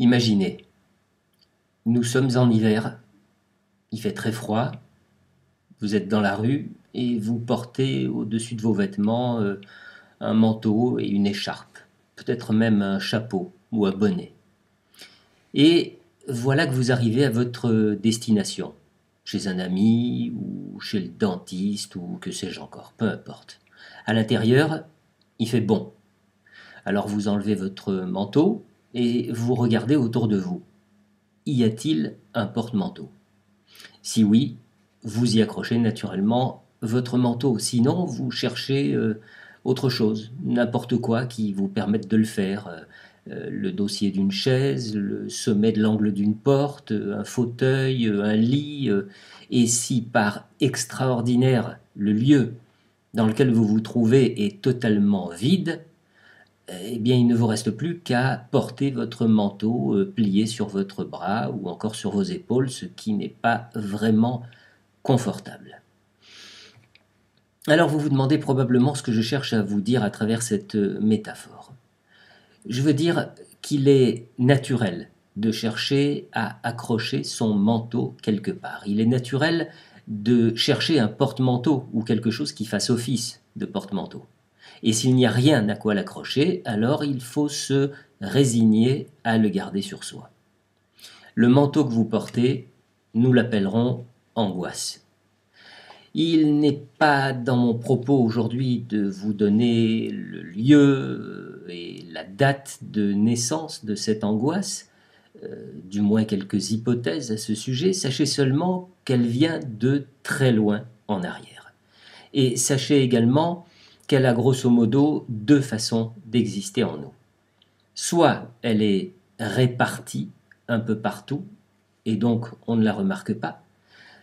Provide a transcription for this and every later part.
Imaginez, nous sommes en hiver, il fait très froid, vous êtes dans la rue et vous portez au-dessus de vos vêtements un manteau et une écharpe, peut-être même un chapeau ou un bonnet. Et voilà que vous arrivez à votre destination, chez un ami ou chez le dentiste ou que sais-je encore, peu importe. À l'intérieur, il fait bon. Alors vous enlevez votre manteau et vous regardez autour de vous. Y a-t-il un porte-manteau? Si oui, vous y accrochez naturellement votre manteau. Sinon, vous cherchez autre chose, n'importe quoi qui vous permette de le faire. Le dossier d'une chaise, le sommet de l'angle d'une porte, un fauteuil, un lit. Et si par extraordinaire, le lieu dans lequel vous vous trouvez est totalement vide, eh bien, il ne vous reste plus qu'à porter votre manteau plié sur votre bras ou encore sur vos épaules, ce qui n'est pas vraiment confortable. Alors vous vous demandez probablement ce que je cherche à vous dire à travers cette métaphore. Je veux dire qu'il est naturel de chercher à accrocher son manteau quelque part. Il est naturel de chercher un porte-manteau ou quelque chose qui fasse office de porte-manteau. Et s'il n'y a rien à quoi l'accrocher, alors il faut se résigner à le garder sur soi. Le manteau que vous portez, nous l'appellerons angoisse. Il n'est pas dans mon propos aujourd'hui de vous donner le lieu et la date de naissance de cette angoisse, du moins quelques hypothèses à ce sujet. Sachez seulement qu'elle vient de très loin en arrière. Et sachez également qu'elle a grosso modo deux façons d'exister en nous. Soit elle est répartie un peu partout, et donc on ne la remarque pas,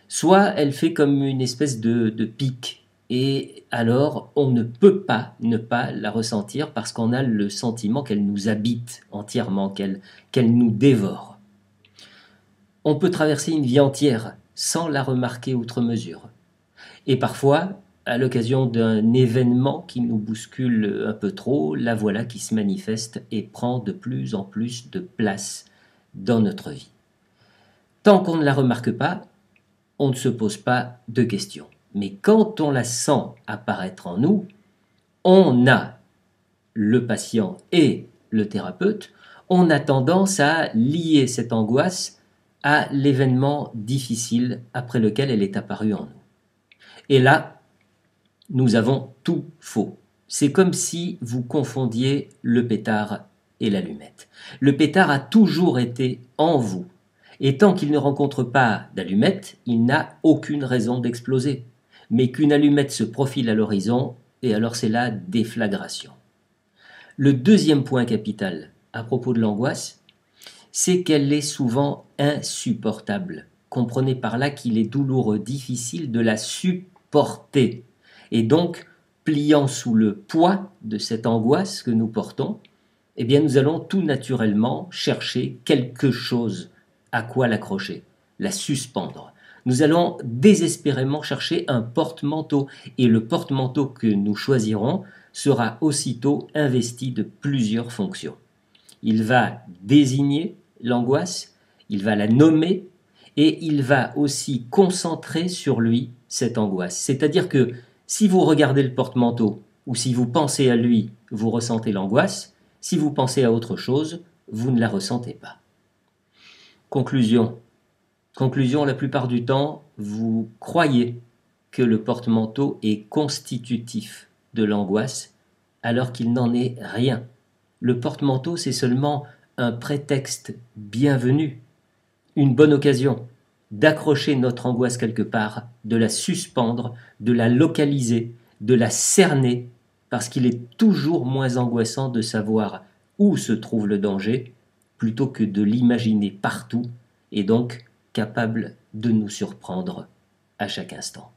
soit elle fait comme une espèce de pic, et alors on ne peut pas ne pas la ressentir parce qu'on a le sentiment qu'elle nous habite entièrement, qu'elle nous dévore. On peut traverser une vie entière sans la remarquer outre mesure. Et parfois, à l'occasion d'un événement qui nous bouscule un peu trop, la voilà qui se manifeste et prend de plus en plus de place dans notre vie. Tant qu'on ne la remarque pas, on ne se pose pas de questions. Mais quand on la sent apparaître en nous, on a, le patient et le thérapeute, on a tendance à lier cette angoisse à l'événement difficile après lequel elle est apparue en nous. Et là, nous avons tout faux. C'est comme si vous confondiez le pétard et l'allumette. Le pétard a toujours été en vous. Et tant qu'il ne rencontre pas d'allumette, il n'a aucune raison d'exploser. Mais qu'une allumette se profile à l'horizon, et alors c'est la déflagration. Le deuxième point capital à propos de l'angoisse, c'est qu'elle est souvent insupportable. Comprenez par là qu'il est douloureux, difficile de la supporter. Et donc, pliant sous le poids de cette angoisse que nous portons, eh bien nous allons tout naturellement chercher quelque chose à quoi l'accrocher, la suspendre. Nous allons désespérément chercher un porte-manteau, et le porte-manteau que nous choisirons sera aussitôt investi de plusieurs fonctions. Il va désigner l'angoisse, il va la nommer, et il va aussi concentrer sur lui cette angoisse. C'est-à-dire que si vous regardez le porte-manteau, ou si vous pensez à lui, vous ressentez l'angoisse. Si vous pensez à autre chose, vous ne la ressentez pas. Conclusion. Conclusion, la plupart du temps, vous croyez que le porte-manteau est constitutif de l'angoisse, alors qu'il n'en est rien. Le porte-manteau, c'est seulement un prétexte bienvenu, une bonne occasion d'accrocher notre angoisse quelque part, de la suspendre, de la localiser, de la cerner, parce qu'il est toujours moins angoissant de savoir où se trouve le danger, plutôt que de l'imaginer partout, et donc capable de nous surprendre à chaque instant.